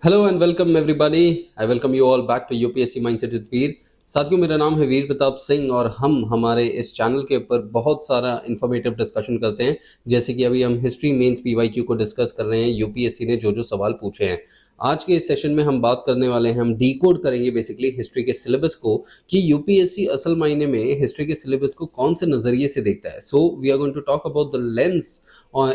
Hello and welcome everybody. I welcome you all back to UPSC mindset with Veer. साथियों, मेरा नाम है वीर प्रताप सिंह और हम हमारे इस चैनल के ऊपर बहुत सारा इन्फॉर्मेटिव डिस्कशन करते हैं। जैसे कि अभी हम हिस्ट्री मेंस पीवाईक्यू को डिस्कस कर रहे हैं। यूपीएससी ने जो जो सवाल पूछे हैं, आज के इस सेशन में हम बात करने वाले हैं, हम डीकोड करेंगे बेसिकली हिस्ट्री के सिलेबस को कि यूपीएससी असल मायने में हिस्ट्री के सिलेबस को कौन से नजरिए से देखता है। So we are going to talk about the lens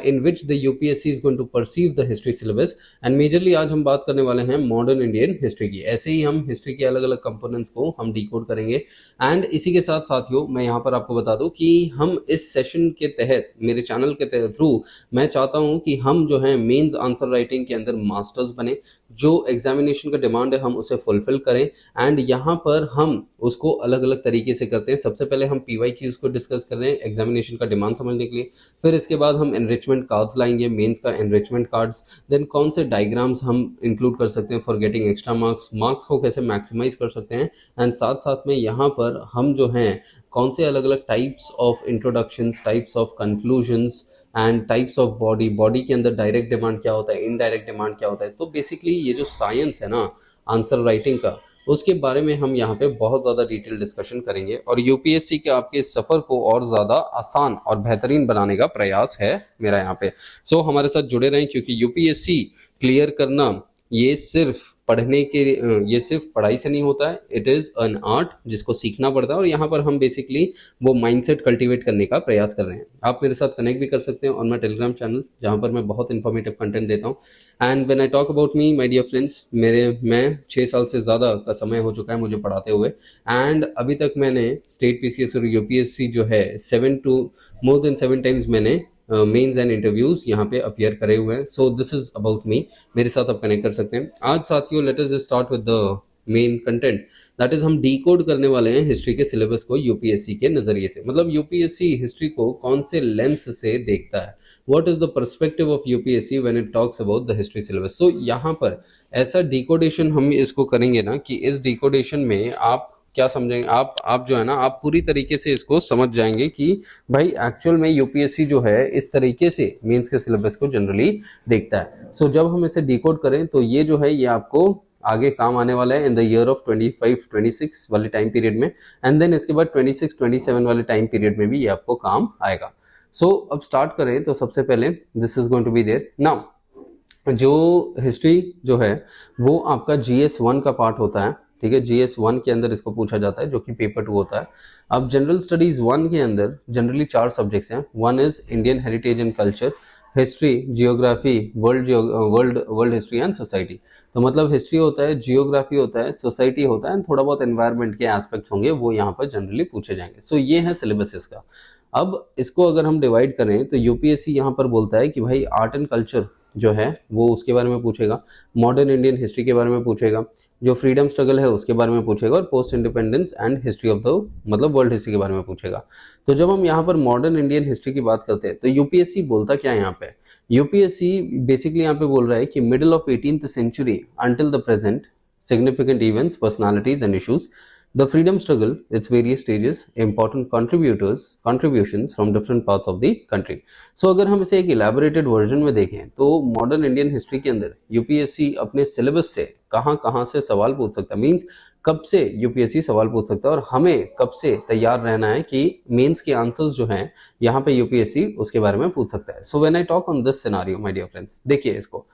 in which the UPSC is going to perceive the history syllabus and majorly आज हम बात करने वाले हैं मॉडर्न इंडियन हिस्ट्री की। ऐसे ही हम हिस्ट्री के अलग अलग कंपोनेंट्स को हम डिकोड करेंगे। एंड इसी के साथ साथियों, मैं यहाँ पर आपको बता दूं कि हम इस सेशन के तहत, मेरे चैनल के थ्रू, मैं चाहता हूँ कि हम जो है मेंस आंसर राइटिंग के अंदर मास्टर्स बने। जो एग्जामिनेशन का डिमांड है हम उसे फुलफिल करें एंड यहाँ पर हम उसको अलग अलग तरीके से करते हैं। सबसे पहले हम पीवाईक्यूज को डिस्कस कर रहे हैं एग्जामिनेशन का डिमांड समझने के लिए। फिर इसके बाद हम एनरिचमेंट कार्ड्स लाएंगे, मेंस का एनरिचमेंट कार्ड्स। देन कौन से डायग्राम्स हम इंक्लूड कर सकते हैं for getting extra marks, marks को कैसे मैक्सिमाइज कर सकते हैं। एंड साथ साथ में यहाँ पर हम जो हैं कौन से अलग अलग types of introductions, types of conclusions and types of body, body के अंदर डायरेक्ट डिमांड क्या होता है, इनडायरेक्ट डिमांड क्या होता है। तो बेसिकली ये जो साइंस है ना आंसर राइटिंग का, उसके बारे में हम यहाँ पे बहुत ज़्यादा डिटेल डिस्कशन करेंगे और यूपीएससी के आपके सफ़र को और ज़्यादा आसान और बेहतरीन बनाने का प्रयास है मेरा यहाँ पे। सो हमारे साथ जुड़े रहें, क्योंकि यूपीएससी क्लियर करना ये सिर्फ पढ़ने के, ये सिर्फ पढ़ाई से नहीं होता है। इट इज़ एन आर्ट जिसको सीखना पड़ता है और यहाँ पर हम बेसिकली वो माइंडसेट कल्टीवेट करने का प्रयास कर रहे हैं। आप मेरे साथ कनेक्ट भी कर सकते हैं ऑन माई टेलीग्राम चैनल, जहाँ पर मैं बहुत इन्फॉर्मेटिव कंटेंट देता हूँ। And when I talk about me my dear friends, मैं 6 साल से ज़्यादा का समय हो चुका है मुझे पढ़ाते हुए। एंड अभी तक मैंने स्टेट पीसीएस और यूपीएससी जो है मोर देन 7 टाइम्स मैंने मेंस एंड इंटरव्यूज यहाँ पे अपीयर करे हुए हैं। So this is about me, मेरे साथ आप कनेक्ट कर सकते हैं। आज साथियों let us start with the main content, that is हम डीकोड करने वाले हैं हिस्ट्री के सिलेबस को यूपीएससी के नजरिए से। मतलब यूपीएससी हिस्ट्री को कौन से लेंस से देखता है, what is the perspective of UPSC when it talks about the history syllabus. So यहाँ पर ऐसा डिकोडेशन हम इसको करेंगे ना कि इस डिकोडेशन में आप क्या समझेंगे, आप जो है ना, आप पूरी तरीके से इसको समझ जाएंगे कि भाई एक्चुअल में यूपीएससी जो है इस तरीके से मेंस के सिलेबस को जनरली देखता है। सो जब हम इसे डिकोड करें तो ये जो है ये आपको आगे काम आने वाला है इन द ईयर ऑफ 25-26 वाले टाइम पीरियड में। एंड देन इसके बाद 26-27 वाले टाइम पीरियड में भी ये आपको काम आएगा। सो अब स्टार्ट करें तो सबसे पहले this is going to be there now. जो हिस्ट्री जो है वो आपका GS1 का पार्ट होता है, ठीक है। GS1 के अंदर इसको पूछा जाता है, जो कि पेपर 2 होता है। अब जनरल स्टडीज 1 के अंदर जनरली 4 सब्जेक्ट्स हैं। 1 is Indian heritage and culture, history, geography, world history and society. तो मतलब हिस्ट्री होता है, जियोग्राफी होता है, सोसाइटी होता है एंड थोड़ा बहुत एनवायरनमेंट के एस्पेक्ट्स होंगे, वो यहाँ पर जनरली पूछे जाएंगे। सो ये है सिलेबस इसका। अब इसको अगर हम डिवाइड करें तो यूपीएससी यहाँ पर बोलता है कि भाई आर्ट एंड कल्चर जो है वो उसके बारे में पूछेगा, मॉडर्न इंडियन हिस्ट्री के बारे में पूछेगा, जो फ्रीडम स्ट्रगल है उसके बारे में पूछेगा और post independence and history of the मतलब वर्ल्ड हिस्ट्री के बारे में पूछेगा। तो जब हम यहाँ पर मॉडर्न इंडियन हिस्ट्री की बात करते हैं तो यूपीएससी बोलता क्या है यहाँ पे, यूपीएससी बेसिकली यहाँ पे बोल रहा है कि middle of 18th century until the present, significant events, personalities and issues, the freedom struggle, its various stages, important contributions from different parts of the country. So अगर हम इसे एक elaborated version में देखें तो मॉडर्न इंडियन हिस्ट्री के अंदर UPSC अपने सिलेबस से कहाँ से सवाल पूछ सकता है, मीन्स कब से यूपीएससी सवाल पूछ सकता है और हमें कब से तैयार रहना है कि मेंस के आंसर्स जो हैं यहाँ पे यूपीएससी उसके बारे में पूछ सकता है। So when I talk on this scenario my dear friends, देखिए इसको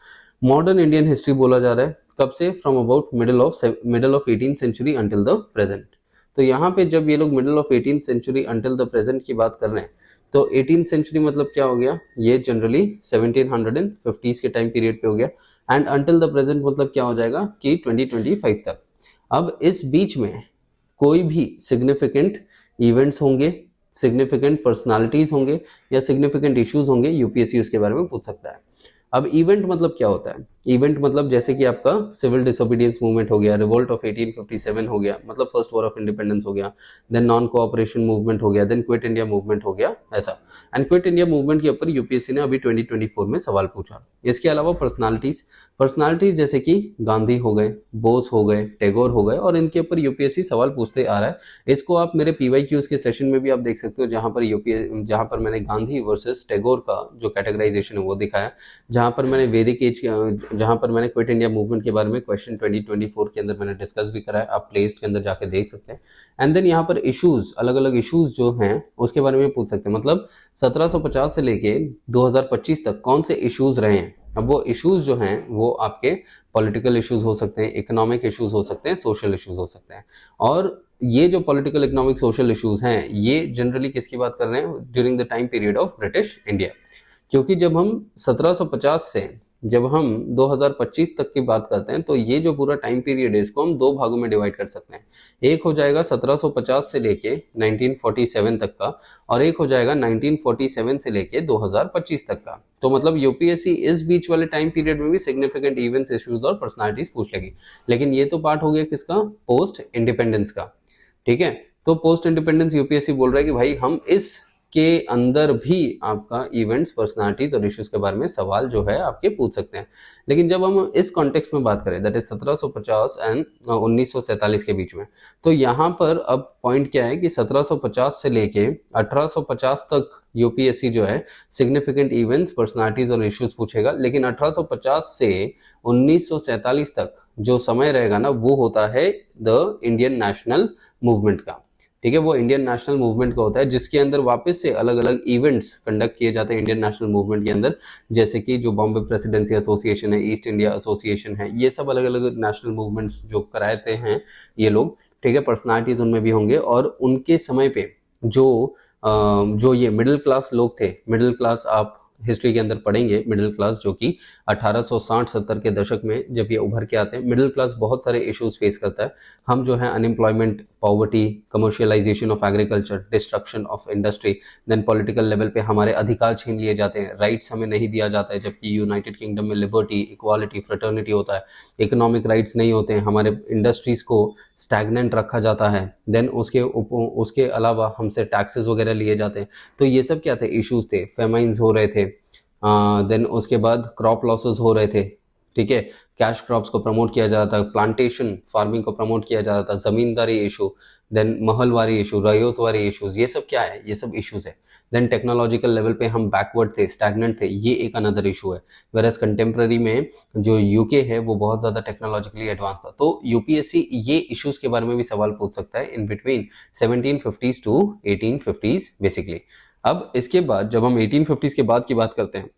मॉडर्न इंडियन हिस्ट्री बोला जा रहा है कब से, from about middle of 18th century until the present. तो यहाँ पे जब ये लोग middle of 18th century until the present की बात कर रहे हैं तो 18th सेंचुरी मतलब क्या हो गया, ये जनरली 1750s के टाइम पीरियड पे हो गया। एंड अंटिल द प्रेजेंट मतलब क्या हो जाएगा कि 2025 तक। अब इस बीच में कोई भी सिग्निफिकेंट इवेंट्स होंगे, सिग्निफिकेंट पर्सनालिटीज होंगे या सिग्निफिकेंट इश्यूज होंगे, यूपीएससी उसके बारे में पूछ सकता है। अब इवेंट मतलब क्या होता है, इवेंट मतलब जैसे कि आपका सिविल डिसोबीडियंस मूवमेंट हो गया, रिवोल्ट ऑफ 1857 हो गया, मतलब फर्स्ट वॉर ऑफ इंडिपेंडेंस हो गया, देन नॉन कोऑपरेशन मूवमेंट हो गया, देन क्विट इंडिया मूवमेंट हो गया, ऐसा। एंड क्विट इंडिया मूवमेंट के ऊपर यूपीएससी ने अभी 2024 में सवाल पूछा। इसके अलावा पर्सनालिटीज जैसे कि गांधी हो गए, बोस हो गए, टैगोर हो गए, और इनके ऊपर यूपीएससी सवाल पूछते आ रहा है। इसको आप मेरे पीवाईक्यूज के सेशन में भी आप देख सकते हो, जहां पर मैंने गांधी वर्सेस टैगोर का जो कैटेगराइजेशन है वो दिखाया, जहां पर मैंने वैदिक एज जहां पर मैंने क्विट इंडिया मूवमेंट के बारे में क्वेश्चन 2024 के अंदर मैंने डिस्कस भी करा है, आप प्लेलिस्ट के अंदर जाके देख सकते हैं। एंड देन यहाँ पर इश्यूज, अलग अलग इश्यूज जो हैं उसके बारे में पूछ सकते हैं, मतलब 1750 से लेके 2025 तक कौन से इश्यूज रहे हैं। अब वो इश्यूज जो हैं वो आपके पॉलिटिकल इश्यूज हो सकते हैं, इकोनॉमिक इश्यूज हो सकते हैं, सोशल इश्यूज हो सकते हैं। और ये जो पॉलिटिकल, इकोनॉमिक, सोशल इश्यूज हैं ये जनरली किसकी बात कर रहे हैं, during the time period of British India. क्योंकि जब हम 1750 से जब हम 2025 तक की बात करते हैं तो ये जो पूरा टाइम पीरियड है इसको हम दो भागों में डिवाइड कर सकते हैं। एक हो जाएगा 1750 से लेके 1947 तक का, और एक हो जाएगा 1947 से लेके 2025 तक का। तो मतलब यूपीएससी इस बीच वाले टाइम पीरियड में भी सिग्निफिकेंट इवेंट्स, इश्यूज और पर्सनालिटीज पूछ लेगी। लेकिन ये तो पार्ट हो गया किसका, पोस्ट इंडिपेंडेंस का। ठीक है, तो पोस्ट इंडिपेंडेंस यूपीएससी बोल रहा है कि भाई हम इस के अंदर भी आपका इवेंट्स, पर्सनालिटीज और इश्यूज के बारे में सवाल जो है आपके पूछ सकते हैं। लेकिन जब हम इस कॉन्टेक्स्ट में बात करें, दैट इज 1750 एंड 1947 के बीच में, तो यहाँ पर अब पॉइंट क्या है कि 1750 से लेके 1850 तक यूपीएससी जो है सिग्निफिकेंट इवेंट्स, पर्सनालिटीज और इश्यूज पूछेगा। लेकिन 1850 से 1947 तक जो समय रहेगा ना वो होता है द इंडियन नेशनल मूवमेंट का। ठीक है, वो इंडियन नेशनल मूवमेंट का होता है जिसके अंदर वापस से अलग अलग इवेंट्स कंडक्ट किए जाते हैं इंडियन नेशनल मूवमेंट के अंदर, जैसे कि जो बॉम्बे प्रेसिडेंसी एसोसिएशन है, ईस्ट इंडिया एसोसिएशन है, ये सब अलग अलग नेशनल मूवमेंट्स जो कराते हैं ये लोग। ठीक है, पर्सनालिटीज उनमें भी होंगे। और उनके समय पे जो ये मिडिल क्लास लोग थे, मिडिल क्लास आप हिस्ट्री के अंदर पढ़ेंगे, मिडिल क्लास जो कि 1860-70 के दशक में जब ये उभर के आते हैं, मिडिल क्लास बहुत सारे इश्यूज फेस करता है। हम जो है unemployment, poverty, commercialization of agriculture, destruction of industry, then political level पे हमारे अधिकार छीन लिए जाते हैं, राइट्स हमें नहीं दिया जाता है, जबकि यूनाइटेड किंगडम में लिबर्टी, इक्वालिटी, फ्रेटर्निटी होता है। इकोनॉमिक राइट्स नहीं होते हैं, हमारे इंडस्ट्रीज को स्टैग्नेंट रखा जाता है। देन उसके अलावा हमसे टैक्सेस वगैरह लिए जाते हैं। तो ये सब क्या थे, इश्यूज थे। फेमाइंस हो रहे थे, देन उसके बाद क्रॉप लॉसेस हो रहे थे। ठीक है, कैश क्रॉप्स को प्रमोट किया जा रहा था, प्लांटेशन फार्मिंग को प्रमोट किया जा रहा था, zamindari issue, then mahalwari issue, ryotwari issues, ये सब क्या है, ये सब इश्यूज है। देन टेक्नोलॉजिकल लेवल पे हम बैकवर्ड थे, स्टैग्नेंट थे, ये एक अनदर इशू है। वेरएस कंटेम्प्रेरी में जो यूके है वो बहुत ज्यादा टेक्नोलॉजिकली एडवांस था। तो यूपीएससी ये इश्यूज के बारे में भी सवाल पूछ सकता है in between 1750s to 1850s basically. अब इसके बाद जब हम 1850s के बाद की बात करते हैं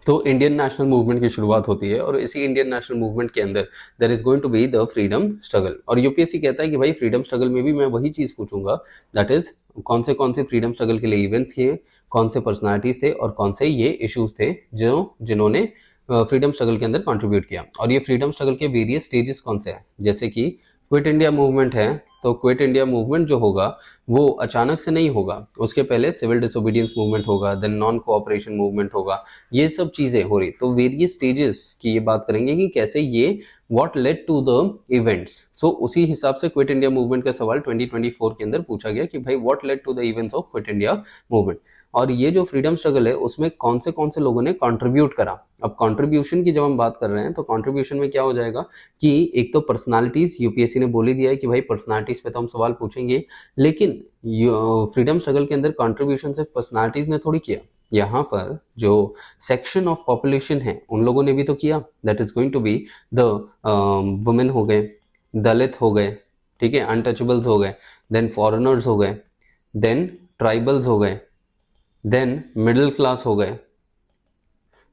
तो इंडियन नेशनल मूवमेंट की शुरुआत होती है, और इसी इंडियन नेशनल मूवमेंट के अंदर there is going to be the freedom struggle. और यूपीएससी कहता है कि भाई फ्रीडम स्ट्रगल में भी मैं वही चीज पूछूंगा, दैट इज कौन से फ्रीडम स्ट्रगल के लिए इवेंट्स किए, कौन से पर्सनालिटीज थे और कौन से ये इश्यूज थे जिन्होंने फ्रीडम स्ट्रगल के अंदर कंट्रीब्यूट किया। और ये फ्रीडम स्ट्रगल के वेरियस स्टेजेस कौन से हैं, जैसे कि क्विट इंडिया मूवमेंट है, तो क्विट इंडिया मूवमेंट जो होगा वो अचानक से नहीं होगा, उसके पहले सिविल डिसोबीडियंस मूवमेंट होगा, देन नॉन कोऑपरेशन मूवमेंट होगा, ये सब चीजें हो रही। तो वेरियस स्टेजेस की ये बात करेंगे कि कैसे ये what led to the events. So उसी हिसाब से क्विट इंडिया मूवमेंट का सवाल 2024 के अंदर पूछा गया कि भाई what led to the events of quit India movement. और ये जो फ्रीडम स्ट्रगल है उसमें कौन से लोगों ने कंट्रीब्यूट करा। अब कंट्रीब्यूशन की जब हम बात कर रहे हैं तो कंट्रीब्यूशन में क्या हो जाएगा कि एक तो पर्सनालिटीज, यूपीएससी ने बोल ही दिया है कि भाई पर्सनालिटीज पे तो हम सवाल पूछेंगे, लेकिन फ्रीडम स्ट्रगल के अंदर कंट्रीब्यूशन सिर्फ पर्सनालिटीज ने थोड़ी किया, यहाँ पर जो सेक्शन ऑफ पॉपुलेशन है उन लोगों ने भी तो किया। That is going to be the women हो गए, दलित हो गए, ठीक है, अनटचेबल्स हो गए, देन फॉरेनर्स हो गए, देन ट्राइबल्स हो गए, देन मिडिल क्लास हो गए।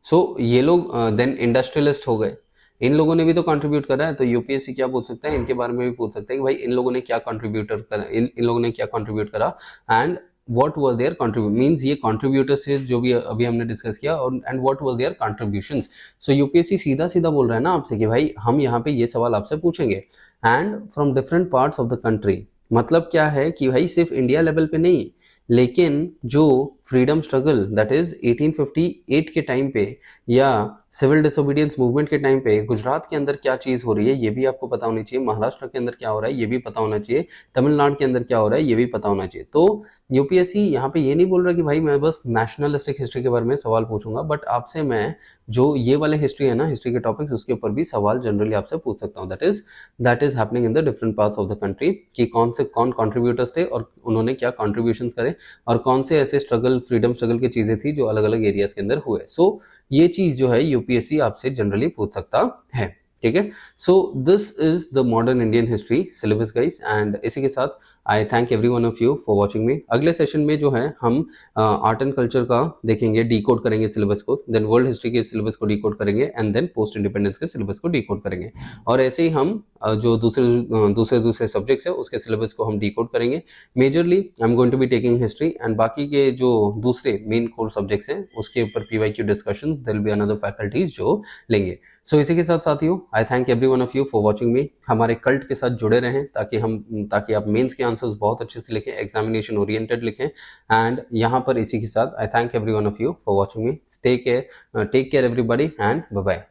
सो ये लोग देन इंडस्ट्रियलिस्ट हो गए, इन लोगों ने भी तो कंट्रीब्यूट करा है। तो यूपीएससी क्या पूछ सकता है, इनके बारे में भी पूछ सकते हैं कि भाई इन लोगों ने क्या कंट्रीब्यूटर करा, इन लोगों ने क्या कंट्रीब्यूट करा and what were their contribute, means ये कंट्रीब्यूटर्स से जो भी अभी हमने डिस्कस किया, और and what were their contributions. So UPSC सीधा सीधा बोल रहा है ना आपसे कि भाई हम यहाँ पे ये सवाल आपसे पूछेंगे and from different parts of the country. मतलब क्या है कि भाई सिर्फ इंडिया लेवल पे नहीं, लेकिन जो फ्रीडम स्ट्रगल दैट इज 1858 के टाइम पे या सिविल डिसोबीडियंस मूवमेंट के टाइम पे गुजरात के अंदर क्या चीज हो रही है ये भी आपको पता होनी चाहिए, महाराष्ट्र के अंदर क्या हो रहा है ये भी पता होना चाहिए, तमिलनाडु के अंदर क्या हो रहा है ये भी पता होना चाहिए। तो यूपीएससी यहाँ पे ये नहीं बोल रहा कि भाई मैं बस नेशनलिस्टिक हिस्ट्री के बारे में सवाल पूछूंगा, बट आपसे मैं जो ये वाले हिस्ट्री है ना, हिस्ट्री के टॉपिक्स, उसके ऊपर भी सवाल जनरली आपसे पूछ सकता हूँ। That is happening in the different parts of the country कि कौन कंट्रीब्यूटर्स थे और उन्होंने क्या कॉन्ट्रीब्यूशन करे और कौन से ऐसे स्ट्रगल स्ट्रगल, फ्रीडम स्ट्रगल की चीजें थी जो अलग अलग एरियाज के अंदर हुए। सो ये चीज जो है यूपीएससी आपसे जनरली पूछ सकता है, ठीक है। So this is the modern Indian history syllabus guys, and इसी के साथ I thank every one of you for watching मी। अगले सेशन में जो है हम आर्ट एंड कल्चर का देखेंगे, डिकोड करेंगे सिलेबस को, देन वर्ल्ड हिस्ट्री के सिलेबस को डिकोड करेंगे, एंड देन पोस्ट इंडिपेंडेंस के सिलेबस को डिकोड करेंगे। और ऐसे ही हम जो दूसरे सब्जेक्ट्स है उसके सिलेबस को हम डिकोड करेंगे। Majorly I am going to be taking history, and बाकी के जो दूसरे मेन कोर सब्जेक्ट्स हैं उसके ऊपर PYQ discussions there will be another faculties जो लेंगे। सो इसी के साथ साथियों, I thank every one of you for watching me. हमारे कल्ट के साथ जुड़े रहें ताकि आप मेंस के आंसर्स बहुत अच्छे से लिखें, एग्जामिनेशन ओरिएंटेड लिखें। एंड यहाँ पर इसी के साथ I thank every one of you for watching me. Take care everybody, and bye bye.